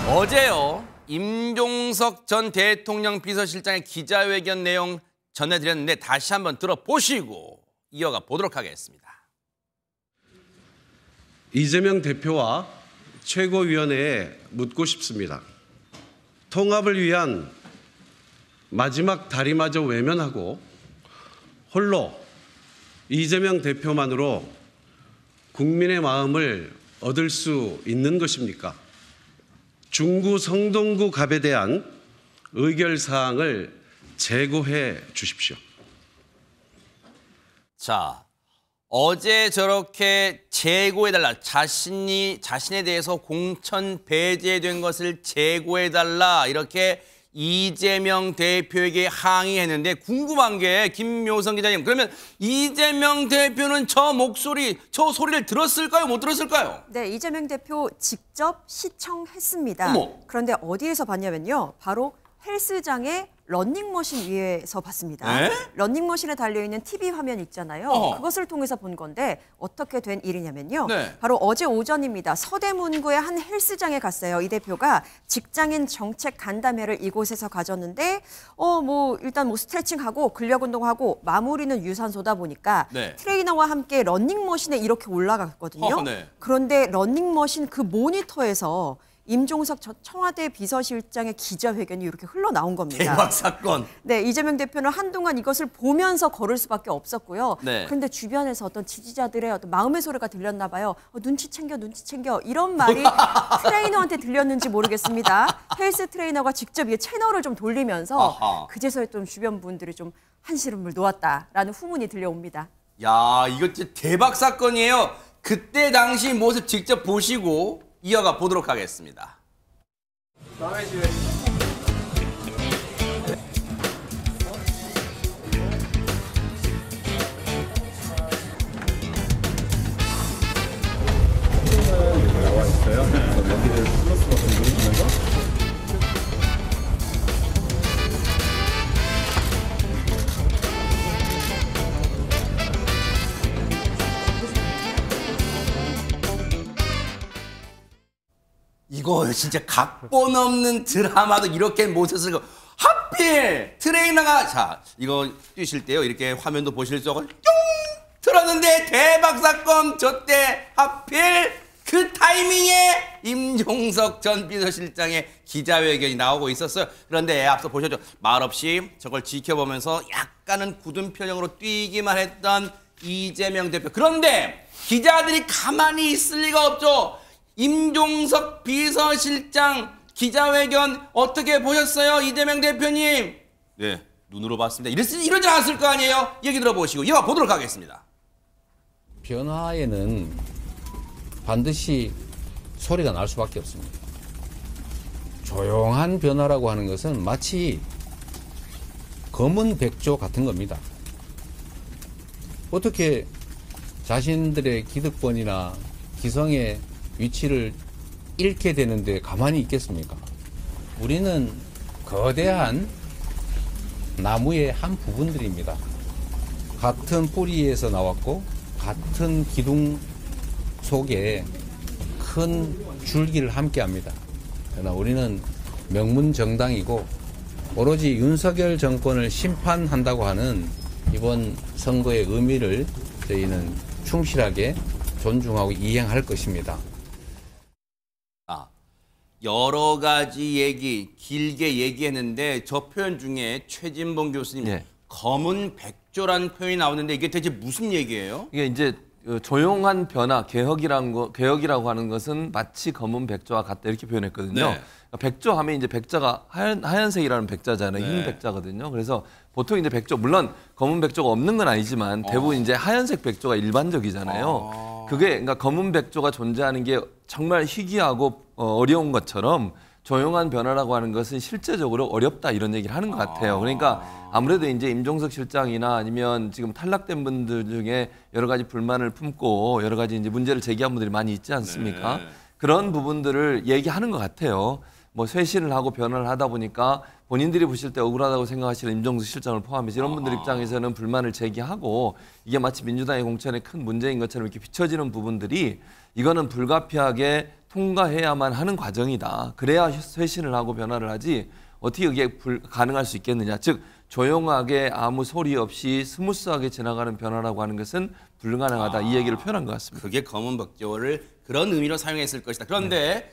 어제요, 임종석 전 대통령 비서실장의 기자회견 내용 전해드렸는데 다시 한번 들어보시고 이어가 보도록 하겠습니다. 이재명 대표와 최고위원회에 묻고 싶습니다. 통합을 위한 마지막 다리마저 외면하고 홀로 이재명 대표만으로 국민의 마음을 얻을 수 있는 것입니까? 중구 성동구 갑에 대한 의결사항을 제고해 주십시오. 자, 어제 저렇게 제고해달라, 자신에 대해서 공천 배제된 것을 제고해달라 이렇게 이재명 대표에게 항의했는데 궁금한 게 김묘성 기자님, 그러면 이재명 대표는 저 소리를 들었을까요? 못 들었을까요? 네, 이재명 대표 직접 시청했습니다. 어머. 그런데 어디에서 봤냐면요. 바로 헬스장의 러닝머신 위에서 봤습니다. 에? 러닝머신에 달려있는 TV 화면 있잖아요. 그것을 통해서 본 건데 어떻게 된 일이냐면요. 네. 바로 어제 오전입니다. 서대문구의 한 헬스장에 갔어요. 이 대표가 직장인 정책 간담회를 이곳에서 가졌는데 일단 스트레칭하고 근력 운동하고 마무리는 유산소다 보니까 네. 트레이너와 함께 러닝머신에 이렇게 올라갔거든요. 네. 그런데 러닝머신 그 모니터에서 임종석 전 청와대 비서실장의 기자회견이 이렇게 흘러나온 겁니다. 대박 사건. 네, 이재명 대표는 한동안 이것을 보면서 걸을 수밖에 없었고요. 네. 그런데 주변에서 어떤 지지자들의 어떤 마음의 소리가 들렸나 봐요. 눈치 챙겨 이런 말이 트레이너한테 들렸는지 모르겠습니다. 헬스 트레이너가 직접 이 채널을 좀 돌리면서 아하. 그제서야 좀 주변 분들이 좀 한시름을 놓았다라는 후문이 들려옵니다. 야, 이거 진짜 대박 사건이에요. 그때 당시 모습 직접 보시고 이어가 보도록 하겠습니다. 나와 있어요. 여기를 플러스 버튼 누르시면서 이거 진짜 각본 없는 드라마도 이렇게 모습을 쓰고 하필 트레이너가 자 이거 뛰실 때요 이렇게 화면도 보실 수 없고 뿅 틀었는데 대박 사건 저때 하필 그 타이밍에 임종석 전 비서실장의 기자회견이 나오고 있었어요. 그런데 앞서 보셨죠? 말없이 저걸 지켜보면서 약간은 굳은 표정으로 뛰기만 했던 이재명 대표. 그런데 기자들이 가만히 있을 리가 없죠. 임종석 비서실장 기자회견 어떻게 보셨어요? 이재명 대표님. 네, 눈으로 봤습니다. 이러지 않았을 거 아니에요? 얘기 들어보시고 이어 보도록 하겠습니다. 변화에는 반드시 소리가 날 수밖에 없습니다. 조용한 변화라고 하는 것은 마치 검은 백조 같은 겁니다. 어떻게 자신들의 기득권이나 기성의 위치를 잃게 되는데 가만히 있겠습니까? 우리는 거대한 나무의 한 부분들입니다. 같은 뿌리에서 나왔고 같은 기둥 속에 큰 줄기를 함께합니다. 그러나 우리는 명문정당이고 오로지 윤석열 정권을 심판한다고 하는 이번 선거의 의미를 저희는 충실하게 존중하고 이행할 것입니다. 여러 가지 얘기 길게 얘기했는데 저 표현 중에 최진봉 교수님 네. 검은 백조라는 표현이 나오는데 이게 대체 무슨 얘기예요? 이게 이제 조용한 변화, 개혁이라고 하는 것은 마치 검은 백조와 같다 이렇게 표현했거든요. 네. 그러니까 백조 하면 이제 백자가 하얀색이라는 백자잖아요. 네. 흰 백자거든요. 그래서 보통 이제 백조, 물론 검은 백조가 없는 건 아니지만 대부분 이제 하얀색 백조가 일반적이잖아요. 그게 그러니까 검은 백조가 존재하는 게 정말 희귀하고 어려운 것처럼 조용한 변화라고 하는 것은 실제적으로 어렵다 이런 얘기를 하는 것 같아요. 그러니까 아무래도 이제 임종석 실장이나 아니면 지금 탈락된 분들 중에 여러 가지 불만을 품고 여러 가지 이제 문제를 제기한 분들이 많이 있지 않습니까? 네. 그런 부분들을 얘기하는 것 같아요. 뭐 쇄신을 하고 변화를 하다 보니까 본인들이 보실 때 억울하다고 생각하시는 임종석 실장을 포함해서 이런 분들 입장에서는 불만을 제기하고 이게 마치 민주당의 공천에 큰 문제인 것처럼 이렇게 비춰지는 부분들이 이거는 불가피하게 통과해야만 하는 과정이다. 그래야 쇄신을 하고 변화를 하지 어떻게 그게 가능할 수 있겠느냐. 즉 조용하게 아무 소리 없이 스무스하게 지나가는 변화라고 하는 것은 불가능하다. 이 얘기를 표현한 것 같습니다. 그게 검은 백조를 그런 의미로 사용했을 것이다. 그런데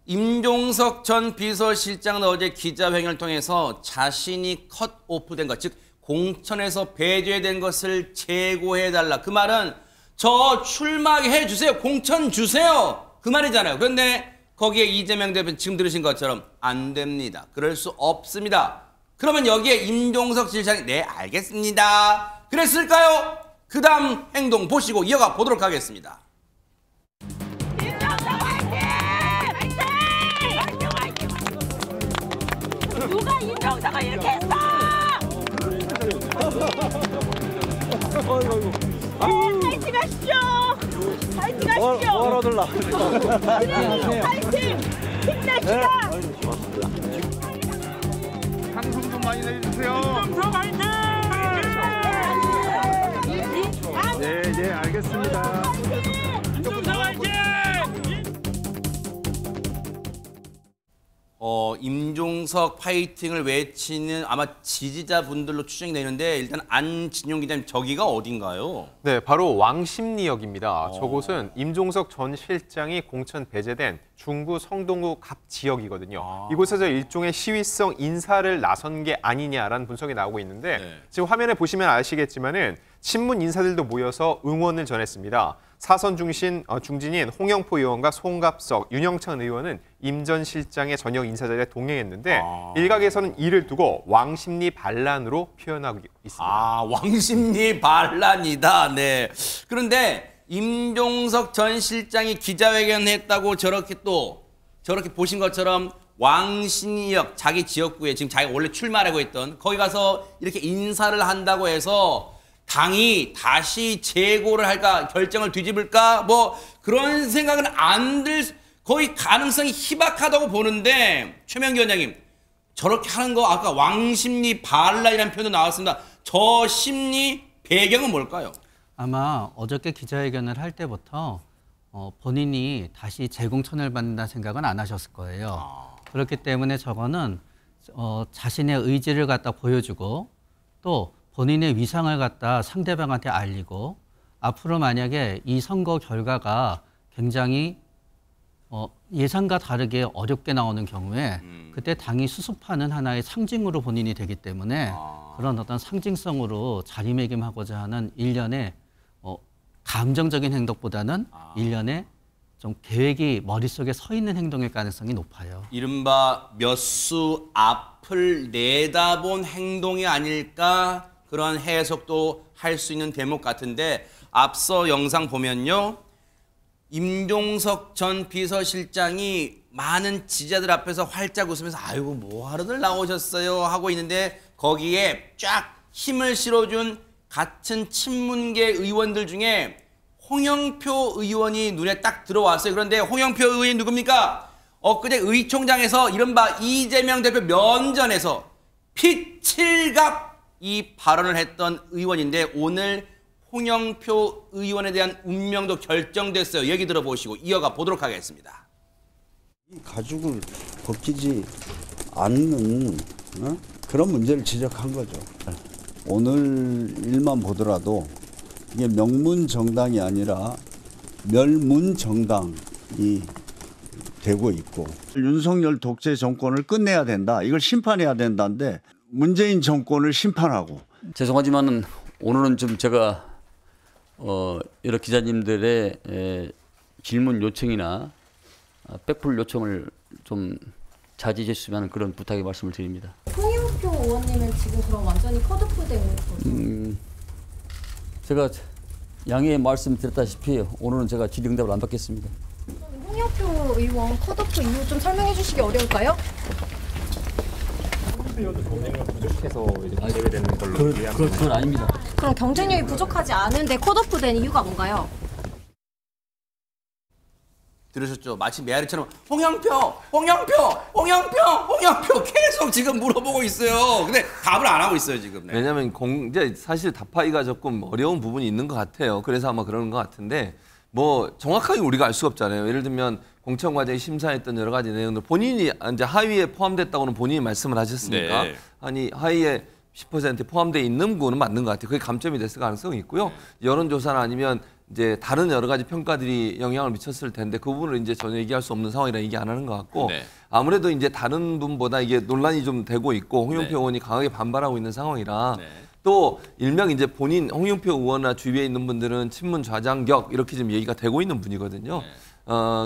임종석 전 비서실장은 어제 기자회견을 통해서 자신이 컷오프된 것, 즉 공천에서 배제된 것을 재고해달라. 그 말은 저 출마해 주세요. 공천 주세요. 그 말이잖아요. 그런데 거기에 이재명 대표 지금 들으신 것처럼 안 됩니다. 그럴 수 없습니다. 그러면 여기에 임종석 실장이 네 알겠습니다. 그랬을까요? 그 다음 행동 보시고 이어가 보도록 하겠습니다. 누가 임종석을 이렇게 했어? 파이팅 하시죠. 파이팅 하시죠. 뭐라들라. 파이팅. 힘내시다. 방송 좀 많이 내주세요. 임종석 파이팅. 네, 알겠습니다. 임종석 파이팅. 임종석 파이팅을 외치는 아마 지지자분들로 추정이 되는데 일단 안진용 기자님 저기가 어딘가요? 네, 바로 왕십리역입니다. 저곳은 임종석 전 실장이 공천 배제된 중구 성동구 갑 지역이거든요. 이곳에서 일종의 시위성 인사를 나선 게 아니냐라는 분석이 나오고 있는데 지금 화면에 보시면 아시겠지만은 친문 인사들도 모여서 응원을 전했습니다. 사선 중진인 홍영표 의원과 송갑석, 윤영찬 의원은 임 전 실장의 저녁 인사자리에 동행했는데 일각에서는 이를 두고 왕십리 반란으로 표현하고 있습니다. 왕십리 반란이다. 네. 그런데 임종석 전 실장이 기자회견했다고 저렇게 보신 것처럼 왕십리역 자기 지역구에 지금 자기가 원래 출마하려고 했던 거기 가서 이렇게 인사를 한다고 해서 당이 다시 재고를 할까 결정을 뒤집을까 뭐 그런 생각은 거의 가능성이 희박하다고 보는데 최명기 원장님 저렇게 하는 거 아까 왕심리 반란이라는 표현도 나왔습니다. 저 심리 배경은 뭘까요? 아마 어저께 기자회견을 할 때부터 본인이 다시 재공천을 받는다는 생각은 안 하셨을 거예요. 그렇기 때문에 저거는 자신의 의지를 갖다 보여주고 또 본인의 위상을 갖다 상대방한테 알리고 앞으로 만약에 이 선거 결과가 굉장히 예상과 다르게 어렵게 나오는 경우에 그때 당이 수습하는 하나의 상징으로 본인이 되기 때문에 그런 어떤 상징성으로 자리매김하고자 하는 일련의 감정적인 행동보다는 일련의 좀 계획이 머릿속에 서 있는 행동일 가능성이 높아요. 이른바 몇 수 앞을 내다본 행동이 아닐까 그런 해석도 할 수 있는 대목 같은데 앞서 영상 보면요. 임종석 전 비서실장이 많은 지지자들 앞에서 활짝 웃으면서 아이고 뭐하러들 나오셨어요 하고 있는데 거기에 쫙 힘을 실어준 같은 친문계 의원들 중에 홍영표 의원이 눈에 딱 들어왔어요. 그런데 홍영표 의원이 누굽니까? 엊그제 의총장에서 이른바 이재명 대표 면전에서 피칠갑 이 발언을 했던 의원인데 오늘 홍영표 의원에 대한 운명도 결정됐어요. 얘기 들어보시고 이어가 보도록 하겠습니다. 이 가죽을 벗기지 않는 그런 문제를 지적한 거죠. 오늘 일만 보더라도 이게 명문정당이 아니라 멸문정당이 되고 있고 윤석열 독재 정권을 끝내야 된다. 이걸 심판해야 된다는데 문재인 정권을 심판하고 죄송하지만은 오늘은 좀 제가 여러 기자님들의 질문 요청이나 백풀 요청을 좀 자제해 주시면 그런 부탁의 말씀을 드립니다. 홍영표 의원님은 지금 그럼 완전히 컷오프된 거죠? 제가 양해 말씀드렸다시피 오늘은 제가 질의응답을 안 받겠습니다. 홍영표 의원 컷오프 이유 좀 설명해 주시기 어려울까요? 부족해서 제외되는 걸로 그건 아닙니다. 그럼 경쟁력이 부족하지 않은데 컷오프된 이유가 뭔가요? 들으셨죠? 마치 메아리처럼 홍영표 계속 지금 물어보고 있어요. 근데 답을 안 하고 있어요 지금. 네. 왜냐하면 이제 사실 답하기가 조금 어려운 부분이 있는 것 같아요. 그래서 아마 그러는 것 같은데 뭐 정확하게 우리가 알 수가 없잖아요. 예를 들면 공천 과정에 심사했던 여러 가지 내용들 본인이 이제 하위에 포함됐다고는 본인이 말씀을 하셨으니까 네. 아니 하위에 10% 포함되어 있는 부분은 맞는 것 같아요. 그게 감점이 됐을 가능성이 있고요. 여론조사나 아니면 이제 다른 여러 가지 평가들이 영향을 미쳤을 텐데 그 부분을 이제 전혀 얘기할 수 없는 상황이라 얘기 안 하는 것 같고 네. 아무래도 이제 다른 분보다 이게 논란이 좀 되고 있고 홍영표 네. 의원이 강하게 반발하고 있는 상황이라 네. 또 일명 이제 본인 홍영표 의원이나 주위에 있는 분들은 친문 좌장격 이렇게 좀 얘기가 되고 있는 분이거든요.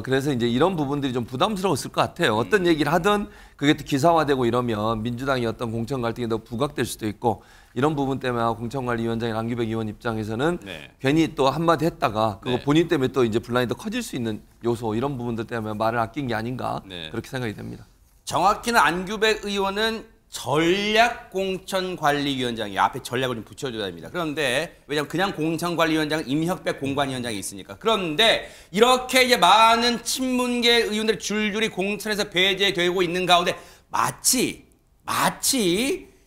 그래서 이제 이런 부분들이 좀 부담스러웠을 것 같아요. 어떤 얘기를 하든 그게 또 기사화되고 이러면 민주당이 어떤 공천 갈등이 더 부각될 수도 있고 이런 부분 때문에 공천관리위원장인 안규백 의원 입장에서는 네. 괜히 또 한마디 했다가 그거 네. 본인 때문에 또 이제 분란이 더 커질 수 있는 요소 이런 부분들 때문에 말을 아낀 게 아닌가 네. 그렇게 생각이 됩니다. 정확히는 안규백 의원은 전략공천관리위원장이에요. 앞에 전략을 좀 붙여줘야 됩니다. 그런데 왜냐하면 그냥 공천관리위원장은 임혁백 공관위원장이 있으니까. 그런데 이렇게 이제 많은 친문계 의원들이 줄줄이 공천에서 배제되고 있는 가운데 마치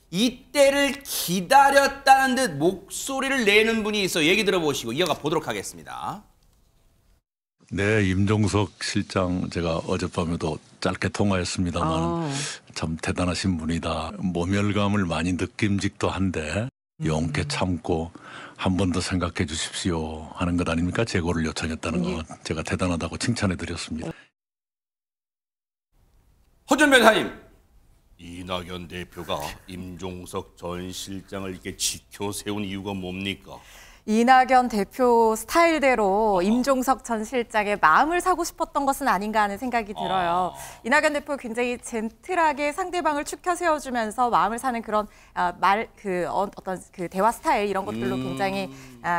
이때를 기다렸다는 듯 목소리를 내는 분이 있어 얘기 들어보시고 이어가 보도록 하겠습니다. 네, 임종석 실장 제가 어젯밤에도 짧게 통화했습니다만 참 대단하신 분이다. 모멸감을 많이 느낌직도 한데 용케 참고 한 번 더 생각해 주십시오 하는 것 아닙니까? 재고를 요청했다는 거 제가 대단하다고 칭찬해 드렸습니다. 허준 변호사님. 이낙연 대표가 임종석 전 실장을 이렇게 지켜 세운 이유가 뭡니까? 이낙연 대표 스타일대로 임종석 전 실장의 마음을 사고 싶었던 것은 아닌가 하는 생각이 들어요. 이낙연 대표 굉장히 젠틀하게 상대방을 추켜 세워주면서 마음을 사는 그런 어떤 대화 스타일 이런 것들로 굉장히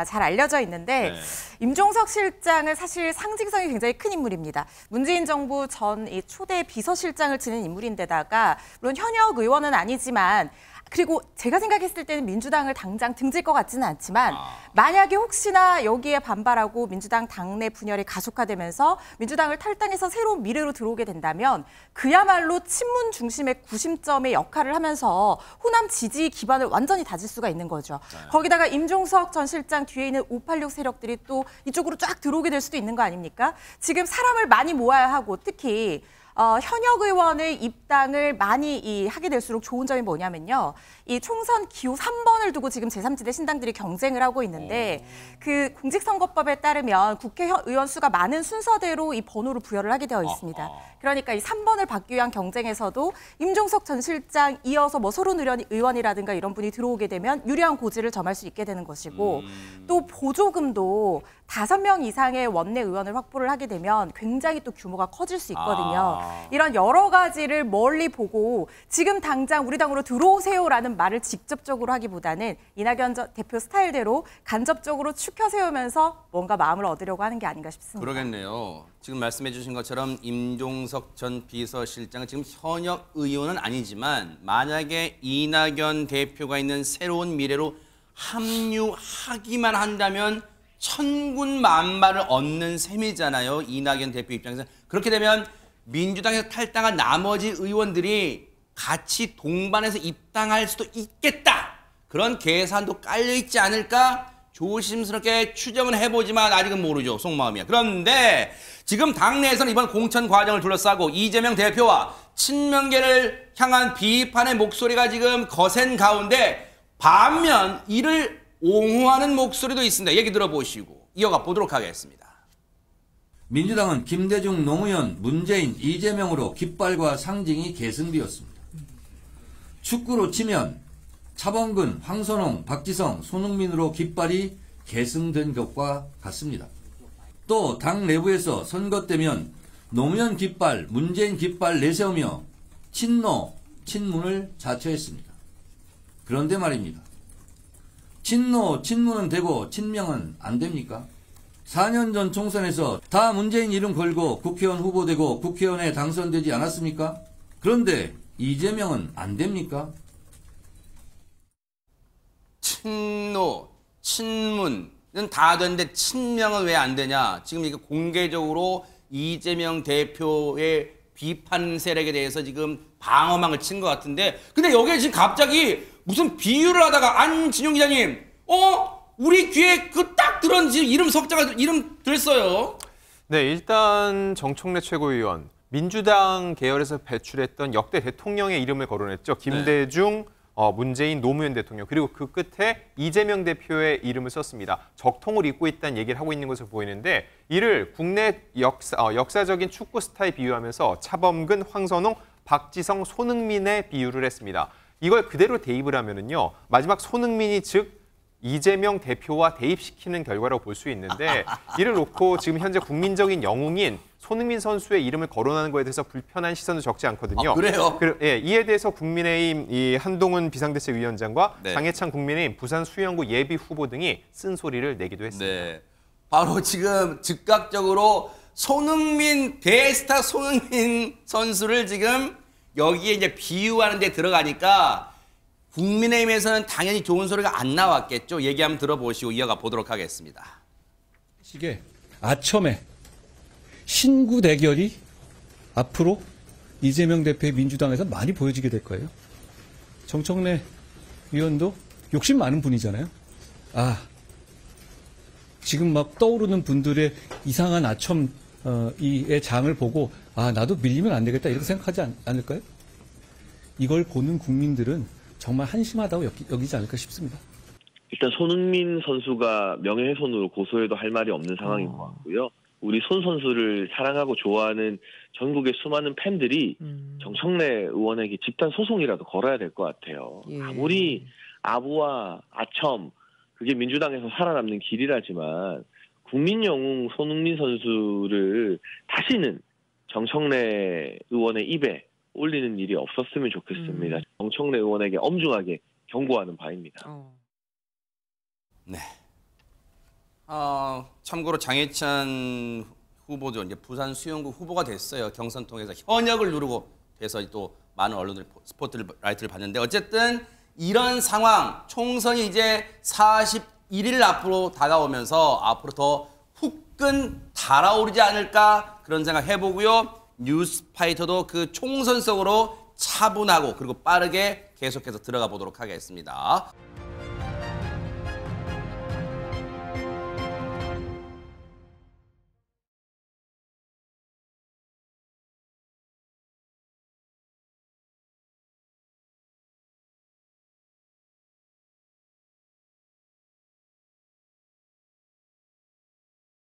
잘 알려져 있는데 임종석 실장은 사실 상징성이 굉장히 큰 인물입니다. 문재인 정부 전 이 초대 비서실장을 지낸 인물인데다가 물론 현역 의원은 아니지만 그리고 제가 생각했을 때는 민주당을 당장 등질 것 같지는 않지만 만약에 혹시나 여기에 반발하고 민주당 당내 분열이 가속화되면서 민주당을 탈당해서 새로운 미래로 들어오게 된다면 그야말로 친문 중심의 구심점의 역할을 하면서 호남 지지 기반을 완전히 다질 수가 있는 거죠. 거기다가 임종석 전 실장 뒤에 있는 586 세력들이 또 이쪽으로 쫙 들어오게 될 수도 있는 거 아닙니까? 지금 사람을 많이 모아야 하고 특히 현역 의원의 입당을 많이 하게 될수록 좋은 점이 뭐냐면요. 이 총선 기호 3번을 두고 지금 제3지대 신당들이 경쟁을 하고 있는데 그 공직선거법에 따르면 국회의원 수가 많은 순서대로 이 번호를 부여를 하게 되어 있습니다. 그러니까 이 3번을 받기 위한 경쟁에서도 임종석 전 실장 이어서 뭐 서른 의원이라든가 이런 분이 들어오게 되면 유리한 고지를 점할 수 있게 되는 것이고 또 보조금도 5명 이상의 원내 의원을 확보를 하게 되면 굉장히 또 규모가 커질 수 있거든요. 이런 여러 가지를 멀리 보고 지금 당장 우리 당으로 들어오세요라는 말을 직접적으로 하기보다는 이낙연 대표 스타일대로 간접적으로 추켜 세우면서 뭔가 마음을 얻으려고 하는 게 아닌가 싶습니다. 그러겠네요. 지금 말씀해 주신 것처럼 임종석 전 비서실장은 지금 현역 의원은 아니지만 만약에 이낙연 대표가 있는 새로운 미래로 합류하기만 한다면 천군만마를 얻는 셈이잖아요. 이낙연 대표 입장에서. 그렇게 되면 민주당에서 탈당한 나머지 의원들이 같이 동반해서 입당할 수도 있겠다. 그런 계산도 깔려있지 않을까? 조심스럽게 추정은 해보지만 아직은 모르죠. 속마음이야. 그런데 지금 당내에서는 이번 공천 과정을 둘러싸고 이재명 대표와 친명계를 향한 비판의 목소리가 지금 거센 가운데 반면 이를 옹호하는 목소리도 있습니다. 얘기 들어보시고 이어가 보도록 하겠습니다. 민주당은 김대중, 노무현, 문재인, 이재명으로 깃발과 상징이 계승되었습니다. 축구로 치면 차범근, 황선홍, 박지성, 손흥민으로 깃발이 계승된 것과 같습니다. 또 당 내부에서 선거 때면 노무현 깃발, 문재인 깃발 내세우며 친노, 친문을 자처했습니다. 그런데 말입니다. 친노, 친문은 되고 친명은 안 됩니까? 4년 전 총선에서 다 문재인 이름 걸고 국회의원 후보되고 국회의원에 당선되지 않았습니까? 그런데 이재명은 안 됩니까? 친노, 친문은 다 되는데 친명은 왜 안 되냐? 지금 이게 공개적으로 이재명 대표의 비판 세력에 대해서 지금 방어망을 친 것 같은데 근데 여기에 지금 갑자기 무슨 비유를 하다가 안진용 기자님 우리 귀에 그 딱 들은 지금 이름 석자가 이름 들었어요. 네, 일단 정청래 최고위원, 민주당 계열에서 배출했던 역대 대통령의 이름을 거론했죠. 김대중, 문재인, 노무현 대통령, 그리고 그 끝에 이재명 대표의 이름을 썼습니다. 적통을 잇고 있다는 얘기를 하고 있는 것으로 보이는데 이를 국내 역사적인 축구 스타일 비유하면서 차범근, 황선홍, 박지성, 손흥민의 비유를 했습니다. 이걸 그대로 대입을 하면은요, 마지막 손흥민이 즉 이재명 대표와 대입시키는 결과라고 볼 수 있는데 이를 놓고 지금 현재 국민적인 영웅인 손흥민 선수의 이름을 거론하는 것에 대해서 불편한 시선도 적지 않거든요. 아, 그래요? 이에 대해서 국민의힘 이 한동훈 비상대책위원장과 네. 장해찬 국민의힘 부산 수영구 예비 후보 등이 쓴소리를 내기도 했습니다. 네. 바로 지금 즉각적으로 손흥민, 대스타 손흥민 선수를 지금 여기에 이제 비유하는 데 들어가니까 국민의힘에서는 당연히 좋은 소리가 안 나왔겠죠. 얘기 한번 들어보시고 이어가 보도록 하겠습니다. 식의 아첨의 신구 대결이 앞으로 이재명 대표의 민주당에서 많이 보여지게 될 거예요. 정청래 위원도 욕심 많은 분이잖아요. 지금 막 떠오르는 분들의 이상한 아첨의 장을 보고 나도 밀리면 안 되겠다 이렇게 생각하지 않을까요? 이걸 보는 국민들은 정말 한심하다고 여기지 않을까 싶습니다. 일단 손흥민 선수가 명예훼손으로 고소해도 할 말이 없는 상황인 것 같고요. 우리 손 선수를 사랑하고 좋아하는 전국의 수많은 팬들이 정청래 의원에게 집단 소송이라도 걸어야 될 것 같아요. 아무리 아부와 아첨, 그게 민주당에서 살아남는 길이라지만 국민 영웅 손흥민 선수를 다시는 정청래 의원의 입에 올리는 일이 없었으면 좋겠습니다. 정청래 의원에게 엄중하게 경고하는 바입니다. 네. 참고로 장해찬 후보도 이제 부산 수영구 후보가 됐어요. 경선 통해서 현역을 누르고 돼서 또 많은 언론들이 스포트라이트를 받는데 어쨌든 이런 상황, 총선이 이제 41일 앞으로 다가오면서 앞으로 더 후끈 달아오르지 않을까 그런 생각 해보고요. 뉴스파이터도 그 총선 속으로 차분하고 그리고 빠르게 계속해서 들어가 보도록 하겠습니다.